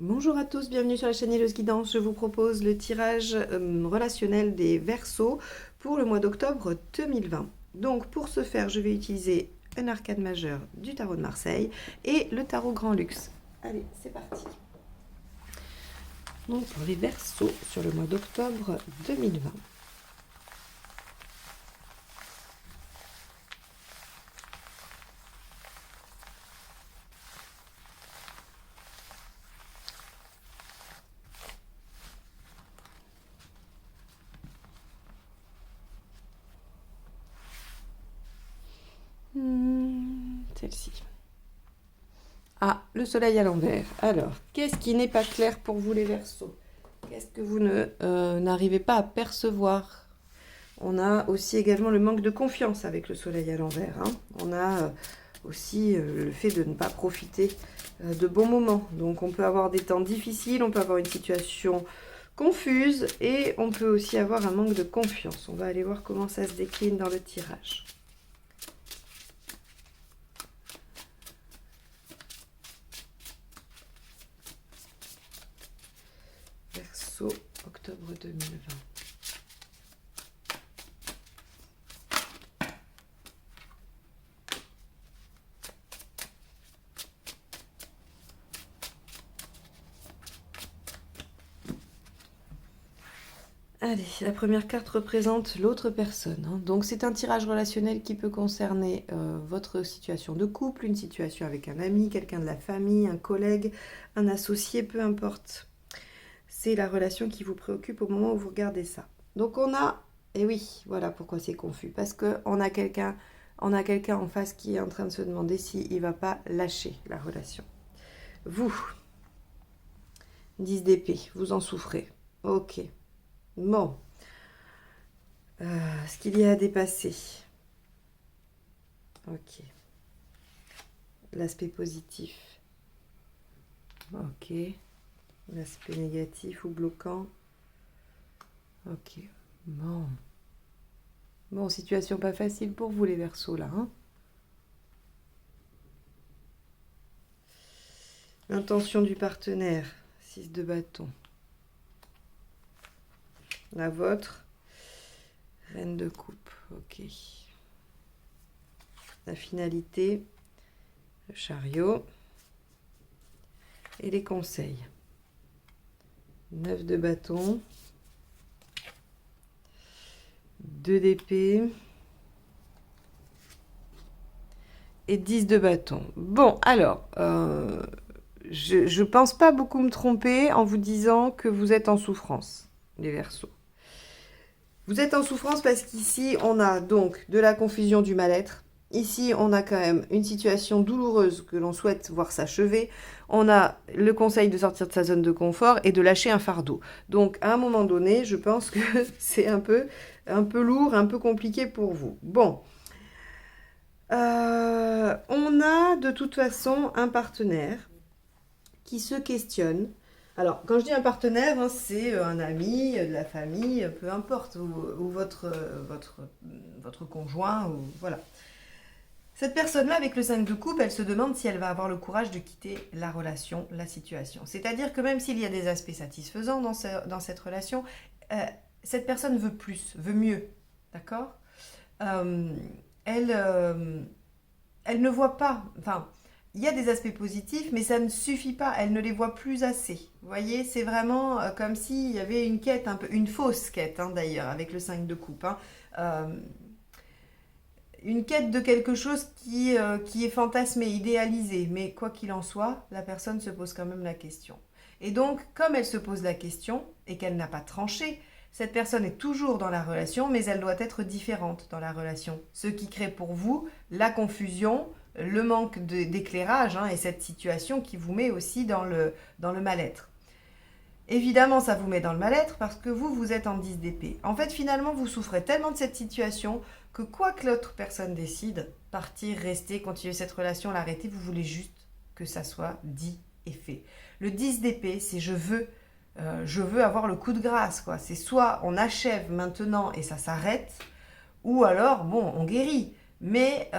Bonjour à tous, bienvenue sur la chaîne Hello's Guidance. Je vous propose le tirage relationnel des Verseaux pour le mois d'octobre 2020. Donc pour ce faire, je vais utiliser un arcane majeur du tarot de Marseille et le tarot Grand Luxe. Allez, c'est parti. Donc pour les Verseaux sur le mois d'octobre 2020. Celle-ci. Ah, le soleil à l'envers. Alors, qu'est-ce qui n'est pas clair pour vous les Verseaux? Qu'est-ce que vous n'arrivez pas à percevoir? On a aussi également le manque de confiance avec le soleil à l'envers. On a aussi le fait de ne pas profiter de bons moments. Donc on peut avoir des temps difficiles, on peut avoir une situation confuse et on peut aussi avoir un manque de confiance. On va aller voir comment ça se décline dans le tirage. Verseau, octobre 2020. Allez, la première carte représente l'autre personne. Donc c'est un tirage relationnel qui peut concerner votre situation de couple, une situation avec un ami, quelqu'un de la famille, un collègue, un associé, peu importe. C'est la relation qui vous préoccupe au moment où vous regardez ça. Donc on a, et oui, voilà pourquoi c'est confus, parce qu'on a quelqu'un en face qui est en train de se demander s'il ne va pas lâcher la relation. Vous, 10 d'épée, vous en souffrez. Ok. Bon, ce qu'il y a à dépasser. Ok. L'aspect positif. Ok. L'aspect négatif ou bloquant. Ok. Bon. Bon, situation pas facile pour vous les Verseaux là. L'intention du partenaire. 6 de bâton. La vôtre. Reine de coupe. Ok. La finalité. Le chariot. Et les conseils. 9 de bâton. 2 d'épée. Et 10 de bâton. Bon, alors, je pense pas beaucoup me tromper en vous disant que vous êtes en souffrance, les Verseaux. Vous êtes en souffrance parce qu'ici, on a donc de la confusion, du mal-être. Ici, on a quand même une situation douloureuse que l'on souhaite voir s'achever. On a le conseil de sortir de sa zone de confort et de lâcher un fardeau. Donc, à un moment donné, je pense que c'est un peu lourd, un peu compliqué pour vous. Bon. On a de toute façon un partenaire qui se questionne. Alors, quand je dis un partenaire, c'est un ami, de la famille, peu importe, ou votre conjoint, ou voilà. Cette personne-là, avec le 5 de coupe, elle se demande si elle va avoir le courage de quitter la relation, la situation. C'est-à-dire que même s'il y a des aspects satisfaisants dans cette relation, cette personne veut plus, veut mieux, d'accord elle ne voit pas, enfin, il y a des aspects positifs, mais ça ne suffit pas, elle ne les voit plus assez. Vous voyez, c'est vraiment comme s'il y avait une quête, un peu, une fausse quête d'ailleurs, avec le 5 de coupe. Une quête de quelque chose qui est fantasmé, idéalisé, mais quoi qu'il en soit, la personne se pose quand même la question. Et donc, comme elle se pose la question et qu'elle n'a pas tranché, cette personne est toujours dans la relation, mais elle doit être différente dans la relation. Ce qui crée pour vous la confusion, le manque d'éclairage et cette situation qui vous met aussi dans le mal-être. Évidemment, ça vous met dans le mal-être parce que vous êtes en 10 d'épée. En fait, finalement, vous souffrez tellement de cette situation que quoi que l'autre personne décide, partir, rester, continuer cette relation, l'arrêter, vous voulez juste que ça soit dit et fait. Le 10 d'épée, c'est je veux avoir le coup de grâce, quoi. C'est soit on achève maintenant et ça s'arrête, ou alors, bon, on guérit. Mais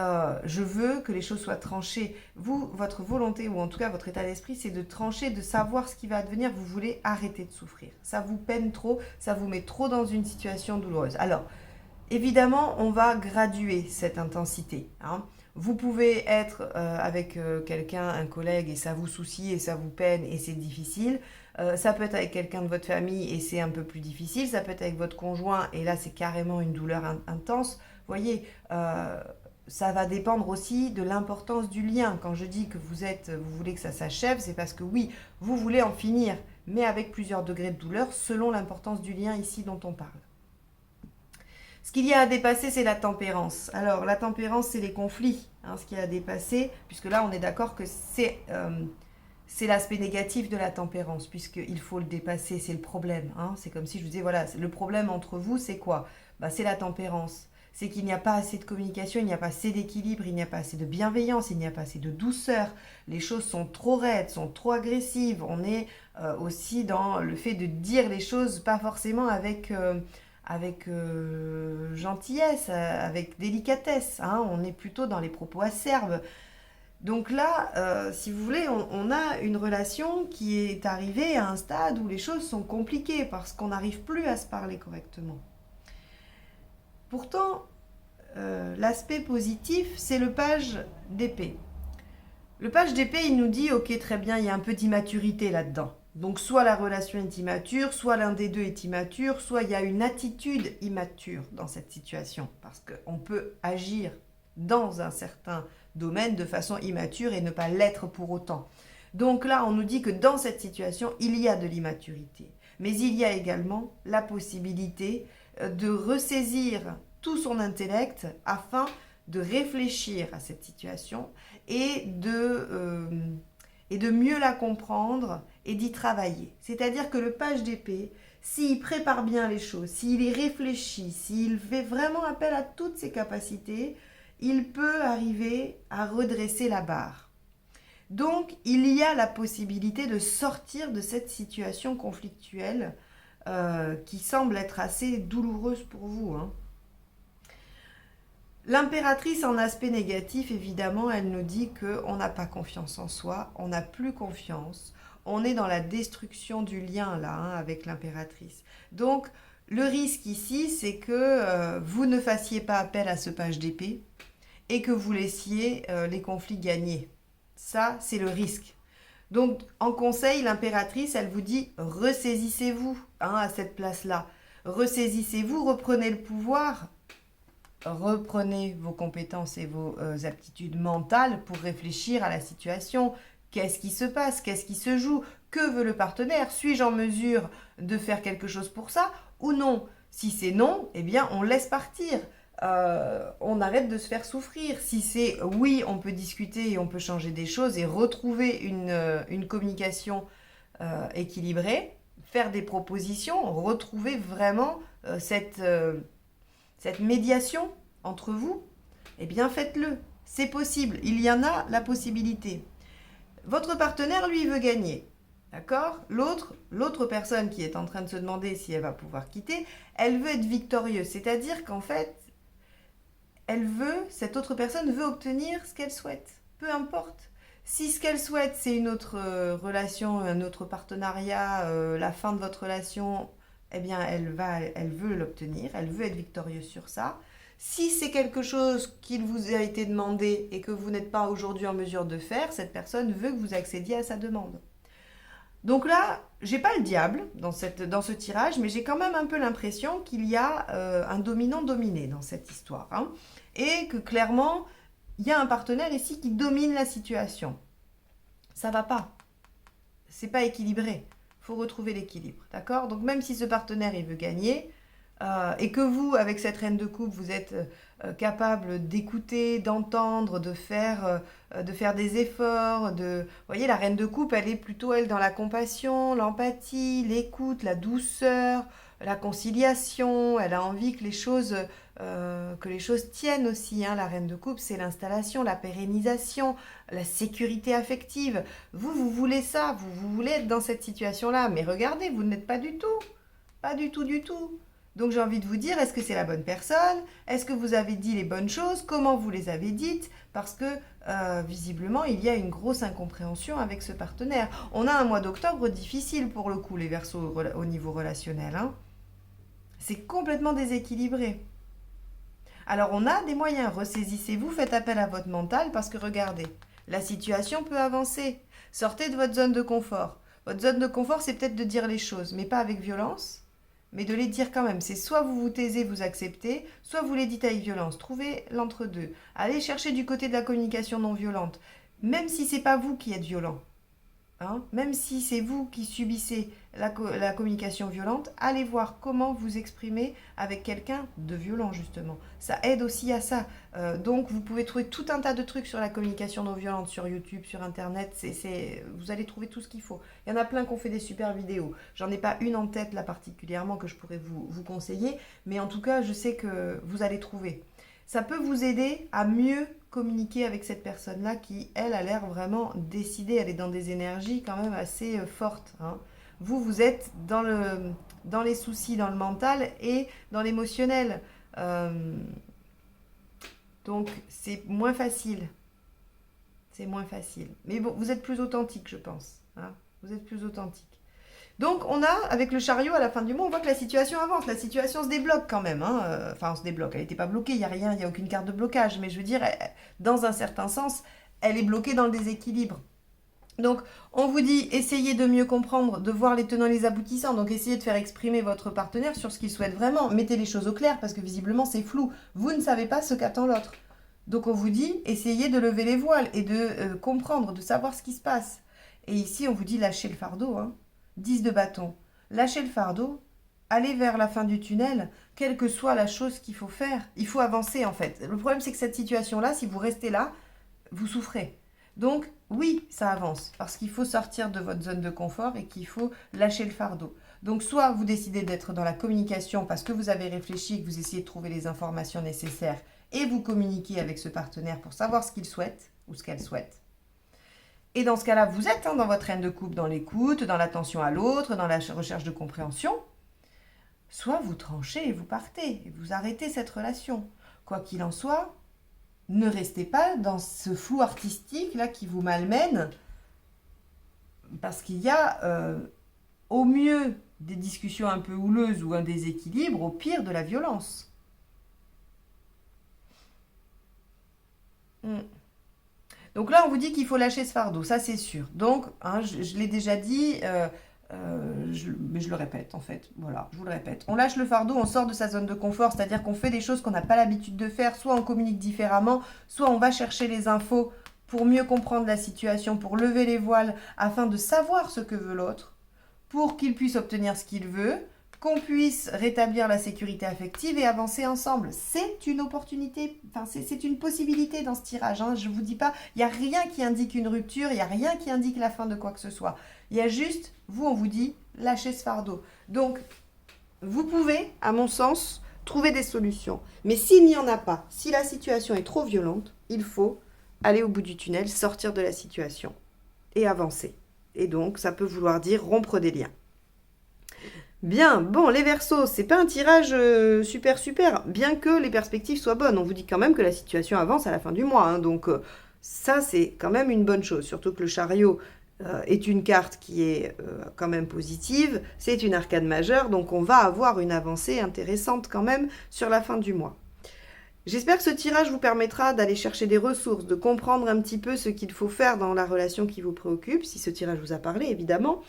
je veux que les choses soient tranchées. Vous, votre volonté, ou en tout cas votre état d'esprit, c'est de trancher, de savoir ce qui va advenir. Vous voulez arrêter de souffrir. Ça vous peine trop, ça vous met trop dans une situation douloureuse. Alors, évidemment, on va graduer cette intensité, hein. Vous pouvez être avec quelqu'un, un collègue, et ça vous soucie, et ça vous peine, et c'est difficile. Ça peut être avec quelqu'un de votre famille, et c'est un peu plus difficile. Ça peut être avec votre conjoint, et là, c'est carrément une douleur intense. Vous voyez, ça va dépendre aussi de l'importance du lien. Quand je dis que vous voulez que ça s'achève, c'est parce que oui, vous voulez en finir, mais avec plusieurs degrés de douleur, selon l'importance du lien ici dont on parle. Ce qu'il y a à dépasser, c'est la tempérance. Alors, la tempérance, c'est les conflits, hein, ce qu'il y a à dépasser, puisque là, on est d'accord que c'est l'aspect négatif de la tempérance, puisqu'il faut le dépasser, c'est le problème, hein. C'est comme si je vous disais, voilà, le problème entre vous, c'est quoi? C'est la tempérance. C'est qu'il n'y a pas assez de communication, il n'y a pas assez d'équilibre, il n'y a pas assez de bienveillance, il n'y a pas assez de douceur. Les choses sont trop raides, sont trop agressives. On est aussi dans le fait de dire les choses pas forcément avec gentillesse, avec délicatesse, hein. On est plutôt dans les propos acerbes. Donc là, si vous voulez, on a une relation qui est arrivée à un stade où les choses sont compliquées parce qu'on n'arrive plus à se parler correctement. Pourtant, l'aspect positif, c'est le page d'épée. Le page d'épée, il nous dit, ok, très bien, il y a un peu d'immaturité là-dedans. Donc soit la relation est immature, soit l'un des deux est immature, soit il y a une attitude immature dans cette situation. Parce qu'on peut agir dans un certain domaine de façon immature et ne pas l'être pour autant. Donc là, on nous dit que dans cette situation, il y a de l'immaturité. Mais il y a également la possibilité de ressaisir tout son intellect afin de réfléchir à cette situation et de mieux la comprendre et d'y travailler. C'est-à-dire que le page d'épée, s'il prépare bien les choses, s'il y réfléchit, s'il fait vraiment appel à toutes ses capacités, il peut arriver à redresser la barre. Donc, il y a la possibilité de sortir de cette situation conflictuelle qui semble être assez douloureuse pour vous, hein. L'impératrice en aspect négatif, évidemment, elle nous dit qu'on n'a pas confiance en soi, on n'a plus confiance, on est dans la destruction du lien là, hein, avec l'impératrice. Donc, le risque ici, c'est que vous ne fassiez pas appel à ce page d'épée et que vous laissiez les conflits gagner. Ça, c'est le risque. Donc, en conseil, l'impératrice, elle vous dit, ressaisissez-vous, hein, à cette place-là. Ressaisissez-vous, reprenez le pouvoir. Reprenez vos compétences et vos aptitudes mentales pour réfléchir à la situation. Qu'est-ce qui se passe? Qu'est-ce qui se joue? Que veut le partenaire? Suis-je en mesure de faire quelque chose pour ça ou non? Si c'est non, eh bien on laisse partir. On arrête de se faire souffrir. Si c'est oui, on peut discuter et on peut changer des choses et retrouver une communication équilibrée, faire des propositions, retrouver vraiment cette médiation entre vous, eh bien faites-le. C'est possible. Il y en a la possibilité. Votre partenaire, lui, veut gagner. D'accord? L'autre personne qui est en train de se demander si elle va pouvoir quitter, elle veut être victorieuse. C'est-à-dire qu'en fait, cette autre personne veut obtenir ce qu'elle souhaite. Peu importe. Si ce qu'elle souhaite, c'est une autre relation, un autre partenariat, la fin de votre relation, eh bien, elle veut l'obtenir, elle veut être victorieuse sur ça. Si c'est quelque chose qu'il vous a été demandé et que vous n'êtes pas aujourd'hui en mesure de faire, cette personne veut que vous accédiez à sa demande. Donc là, j'ai pas le diable dans ce tirage, mais j'ai quand même un peu l'impression qu'il y a un dominant-dominé dans cette histoire, hein, et que clairement, il y a un partenaire ici qui domine la situation. Ça va pas. C'est pas équilibré. Faut retrouver l'équilibre, d'accord? Donc même si ce partenaire il veut gagner et que vous, avec cette reine de coupe, vous êtes capable d'écouter, d'entendre, de faire des efforts, vous voyez, la reine de coupe, elle est plutôt elle dans la compassion, l'empathie, l'écoute, la douceur, la conciliation. Elle a envie que les choses tiennent aussi, hein. La reine de coupe, c'est l'installation, la pérennisation, la sécurité affective. Vous voulez ça, vous voulez être dans cette situation-là. Mais regardez, vous ne l'êtes pas du tout. Pas du tout, du tout. Donc j'ai envie de vous dire, est-ce que c'est la bonne personne? Est-ce que vous avez dit les bonnes choses? Comment vous les avez dites? Parce que visiblement, il y a une grosse incompréhension avec ce partenaire. On a un mois d'octobre difficile pour le coup, les Verseaux, au niveau relationnel, hein. C'est complètement déséquilibré. Alors on a des moyens, ressaisissez-vous, faites appel à votre mental parce que regardez, la situation peut avancer. Sortez de votre zone de confort. Votre zone de confort, c'est peut-être de dire les choses, mais pas avec violence, mais de les dire quand même. C'est soit vous vous taisez, vous acceptez, soit vous les dites avec violence. Trouvez l'entre-deux. Allez chercher du côté de la communication non violente, même si c'est pas vous qui êtes violent. Hein, même si c'est vous qui subissez la communication violente, allez voir comment vous exprimer avec quelqu'un de violent, justement. Ça aide aussi à ça. Donc, vous pouvez trouver tout un tas de trucs sur la communication non violente, sur YouTube, sur Internet. Vous allez trouver tout ce qu'il faut. Il y en a plein qui ont fait des super vidéos. J'en ai pas une en tête, là, particulièrement, que je pourrais vous conseiller. Mais en tout cas, je sais que vous allez trouver. Ça peut vous aider à mieux communiquer avec cette personne-là qui, elle, a l'air vraiment décidée. Elle est dans des énergies quand même assez fortes. Hein. Vous êtes dans les soucis, dans le mental et dans l'émotionnel. Donc, c'est moins facile. C'est moins facile. Mais bon, vous êtes plus authentique, je pense. Hein. Vous êtes plus authentique. Donc, on a, avec le chariot, à la fin du mois, on voit que la situation avance. La situation se débloque quand même. Hein. Enfin, on se débloque. Elle n'était pas bloquée, il n'y a rien, il n'y a aucune carte de blocage. Mais je veux dire, dans un certain sens, elle est bloquée dans le déséquilibre. Donc, on vous dit, essayez de mieux comprendre, de voir les tenants et les aboutissants. Donc, essayez de faire exprimer votre partenaire sur ce qu'il souhaite vraiment. Mettez les choses au clair, parce que visiblement, c'est flou. Vous ne savez pas ce qu'attend l'autre. Donc, on vous dit, essayez de lever les voiles et de comprendre, de savoir ce qui se passe. Et ici, on vous dit, lâchez le fardeau, hein. 10 de bâton. Lâchez le fardeau, allez vers la fin du tunnel, quelle que soit la chose qu'il faut faire. Il faut avancer en fait. Le problème c'est que cette situation-là, si vous restez là, vous souffrez. Donc oui, ça avance, parce qu'il faut sortir de votre zone de confort et qu'il faut lâcher le fardeau. Donc soit vous décidez d'être dans la communication parce que vous avez réfléchi, que vous essayez de trouver les informations nécessaires et vous communiquez avec ce partenaire pour savoir ce qu'il souhaite ou ce qu'elle souhaite. Et dans ce cas-là, vous êtes dans votre reine de coupe, dans l'écoute, dans l'attention à l'autre, dans la recherche de compréhension. Soit vous tranchez et vous partez, et vous arrêtez cette relation. Quoi qu'il en soit, ne restez pas dans ce flou artistique là qui vous malmène, parce qu'il y a au mieux des discussions un peu houleuses ou un déséquilibre, au pire de la violence. Donc là, on vous dit qu'il faut lâcher ce fardeau, ça c'est sûr. Donc, hein, je l'ai déjà dit, mais je le répète en fait. Voilà, je vous le répète. On lâche le fardeau, on sort de sa zone de confort, c'est-à-dire qu'on fait des choses qu'on n'a pas l'habitude de faire, soit on communique différemment, soit on va chercher les infos pour mieux comprendre la situation, pour lever les voiles, afin de savoir ce que veut l'autre, pour qu'il puisse obtenir ce qu'il veut, qu'on puisse rétablir la sécurité affective et avancer ensemble. C'est une opportunité, enfin c'est une possibilité dans ce tirage. Hein. Je ne vous dis pas, il n'y a rien qui indique une rupture, il n'y a rien qui indique la fin de quoi que ce soit. Il y a juste, vous, on vous dit, lâchez ce fardeau. Donc, vous pouvez, à mon sens, trouver des solutions. Mais s'il n'y en a pas, si la situation est trop violente, il faut aller au bout du tunnel, sortir de la situation et avancer. Et donc, ça peut vouloir dire rompre des liens. Bien, bon, les Verseaux, c'est pas un tirage super, bien que les perspectives soient bonnes. On vous dit quand même que la situation avance à la fin du mois, hein, donc ça, c'est quand même une bonne chose. Surtout que le chariot est une carte qui est quand même positive, c'est une arcade majeure, donc on va avoir une avancée intéressante quand même sur la fin du mois. J'espère que ce tirage vous permettra d'aller chercher des ressources, de comprendre un petit peu ce qu'il faut faire dans la relation qui vous préoccupe, si ce tirage vous a parlé, évidemment.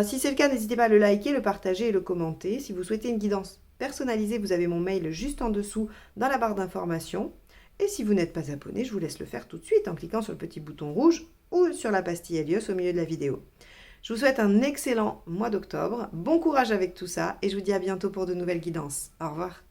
Si c'est le cas, n'hésitez pas à le liker, le partager et le commenter. Si vous souhaitez une guidance personnalisée, vous avez mon mail juste en dessous dans la barre d'informations. Et si vous n'êtes pas abonné, je vous laisse le faire tout de suite en cliquant sur le petit bouton rouge ou sur la pastille Helios au milieu de la vidéo. Je vous souhaite un excellent mois d'octobre, bon courage avec tout ça et je vous dis à bientôt pour de nouvelles guidances. Au revoir.